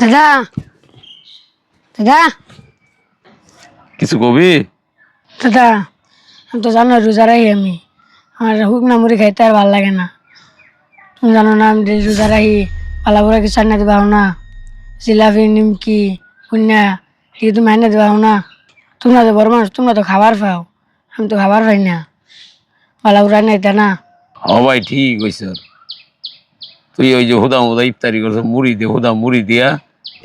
দাদা দাদা কিছু কবি? দাদা আমি তো জানো রোজা রাখি আমি। আমার হুকনা মুড়ি খাইতে আর ভালো লাগে না। তুমি জানো না আমি রোজা রাখি। পালা বুড়া কিছু আনা দিবা না, জিলাপি নিমকি কুন্যা ঠিক তুমি আনা দিবা না। তোমরা তো বড় মানুষ, তোমরা তো খাবার পাও, আমি তো খাবার পাই না। পালা বুড়া নাইতে না। হ ভাই, ঠিক কইছ। তুই ওই যে হুদা হুদা ইফতারি করছ মুড়ি দিয়ে, হুদা মুড়ি দিয়া,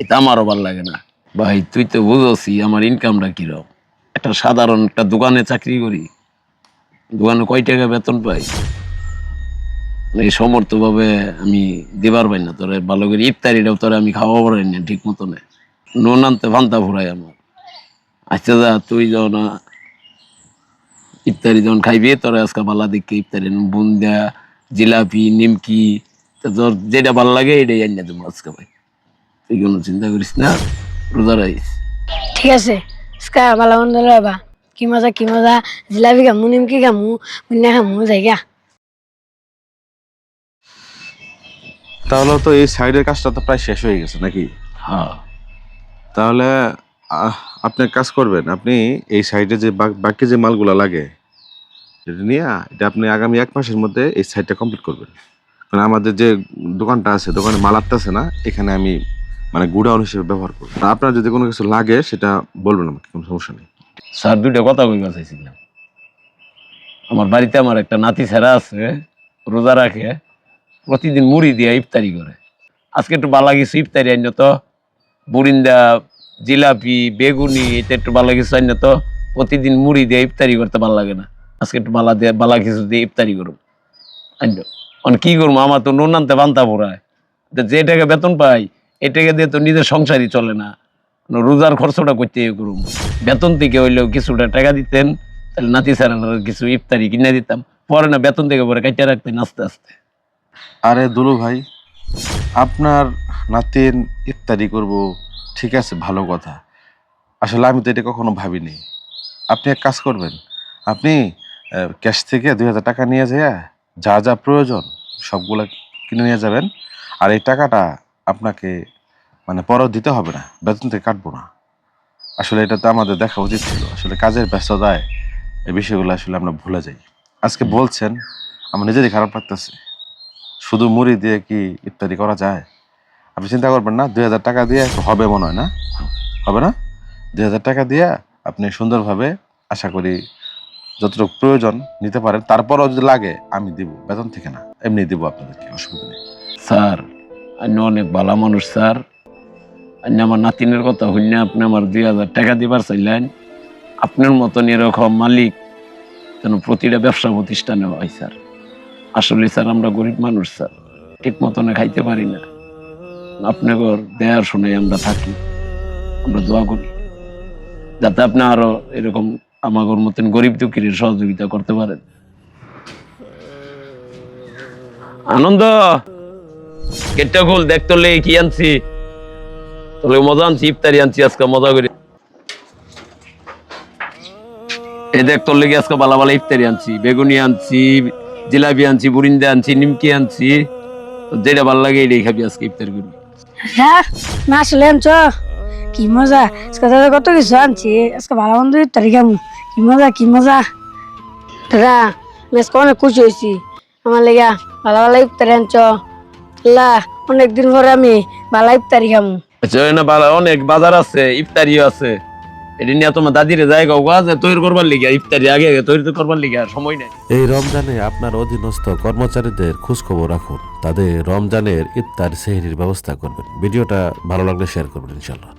এটা আমারও ভাল লাগে না ভাই। তুই তো বুঝছি আমার ইনকামটা কিরকম। একটা সাধারণ একটা দোকানে চাকরি করি, দোকানে কয় টাকা বেতন পাই, এই সমর্থ ভাবে আমি দিবার পাই না তোরে ভালো করে। ইফতারিটাও তোরে আমি খাওয়া পারি না ঠিক মতনে, নুন আনতে ভান্তা ফুরাই আমার। আচ্ছা যা, তুই যাও না ইফতারি যখন খাইবি তোরা আজকে ভালো দেখে ইফতারি বুন্দা জিলাপি নিমকি তোর যেটা ভালো লাগে এটাই আনিয়ে দেবো আজকে ভাই। তুই কোনো চিন্তা করিস না, রোজা রাখিস। ঠিক আছে আজকে পালা বন্ধ লবা। কি মজা কি মজা, জিলাপি খামু নিমকি খামু কুন্যা খামু জায়গা। তাহলে তো এই সাইডের কাজটা তো প্রায় শেষ হয়ে গেছে নাকি? হ্যাঁ, তাহলে আহ, আপনি এক কাজ করবেন, আপনি এই সাইডে যে বাকি যে মালগুলা লাগে এটা নিয়ে এটা আপনি আগামী 1 মাসের মধ্যে এই সাইডটা কমপ্লিট করবেন। কারণ আমাদের যে দোকানটা আছে, দোকানে মাল আসতেছে না, এখানে আমি মানে গুডাউন হিসেবে ব্যবহার করবো। তা আপনার যদি কোনো কিছু লাগে সেটা বলবেন, আমাকে কোনো সমস্যা নেই। স্যার দুইটা কথা কইবা চাইছিলাম। আমার বাড়িতে আমার একটা নাতি ছেড়া আছে, রোজা রাখে, প্রতিদিন মুড়ি দিয়ে ইফতারি করে। আজকে একটু ভালো কিছু ইফতারি আইন তো, বুরিন্দা জিলাপি বেগুনি, এটা একটু ভালো কিছু আইন তো। প্রতিদিন মুড়ি দিয়ে ইফতারি করতে ভালো লাগে না, আজকে একটু ভালো কিছু দিয়ে ইফতারি করুন আইন। কি করবো, আমার তো নুন আনতে বান্তা পড়ায়। যে টাকা বেতন পাই এই টাকা দিয়ে তো নিজের সংসারই চলে না, রোজার খরচটা করতে করুম। বেতন থেকে হইলেও কিছুটা টাকা দিতেন, তাহলে নাতি স্যারের কিছু ইফতারি কিনে দিতাম। পরে না বেতন থেকে পরে কাটিয়ে রাখতেন আস্তে আস্তে। আরে দুলু ভাই, আপনার নাতির ইফতারি করব, ঠিক আছে, ভালো কথা। আসলে আমি তো এটা কখনো ভাবিনি। আপনি এক কাজ করবেন, আপনি ক্যাশ থেকে 2,000 টাকা নিয়ে যায়, যা যা প্রয়োজন সবগুলা কিনে নিয়ে যাবেন। আর এই টাকাটা আপনাকে মানে পরেও দিতে হবে না, বেতন থেকে কাটবো না। আসলে এটা তো আমাদের দেখা উচিত ছিল। আসলে কাজের ব্যস্ততায় এই বিষয়গুলো আসলে আমরা ভুলে যাই। আজকে বলছেন, আমার নিজেরই খারাপ লাগতেছে। শুধু মুড়ি দিয়ে কি ইফতারি করা যায়? আপনি চিন্তা করবেন না, 2,000 টাকা দিয়ে হবে মনে হয় না? হবে না? 2,000 টাকা দিয়ে আপনি সুন্দরভাবে, আশা করি যতটুকু প্রয়োজন নিতে পারেন। তারপরও যদি লাগে আমি দিব, বেতন থেকে না, এমনি দিব আপনাদেরকে, অসুবিধা নেই। স্যার আপনি অনেক ভালো মানুষ স্যার। আপনি আমার নাতিনের কথা হইলে আপনি আমার 2,000 টাকা দিবার চাইলেন। আপনার মতন এরকম মালিক যেন প্রতিটা ব্যবসা প্রতিষ্ঠানে হয় স্যার। আসলে স্যার আমরা গরিব মানুষ স্যার, ঠিক মতনে খাইতে পারি না। আপনাকে দেয়ার শুনে আমরা থাকি, আমরা দোয়া করি যাতে আপনি আরো এরকম আমাদের মতন গরিব দুঃখীর সহযোগিতা করতে পারেন। আনন্দ, গেটটা খোল, দেখ তোলে কি আনছি। তোলে মজা আনছি, ইফতারি আনছি আজকে মজা করে। এই দেখ তোর লেগে আজকে বালা বালা ইফতারি আনছি, বেগুনি আনছি, জিলাপি আনছি, বুরিন্দা আনছি, নিমকি আনছি। যেটা ভালো লাগে এটাই খাবি আজকে ইফতার করবি। হ্যাঁ না আসলে আনছ, কি মজা। আজকে দাদা কত কিছু আনছি, আজকে ভালো মন্দ ইফতারি খামু। কি মজা কি মজা। দাদা আমি আজকে অনেক খুশি হয়েছি, আমার লেগা ভালো ভালো ইফতারি আনছ। আল্লাহ অনেকদিন পরে আমি ভালো ইফতারি খামু। আচ্ছা না, বালা অনেক বাজার আছে, ইফতারিও আছে। এটা নিয়ে তোমার দাদিরে জায়গা যে তৈরি করবার লিগে, ইফতারি আগে আগে তৈরি করবার লিগে আর সময় নাই। এই রমজানে আপনার অধীনস্থ কর্মচারীদের খোঁজ খবর রাখুন, তাদের রমজানের ইফতার সেহরির ব্যবস্থা করবেন। ভিডিওটা ভালো লাগলে শেয়ার করবেন ইনশাল্লাহ।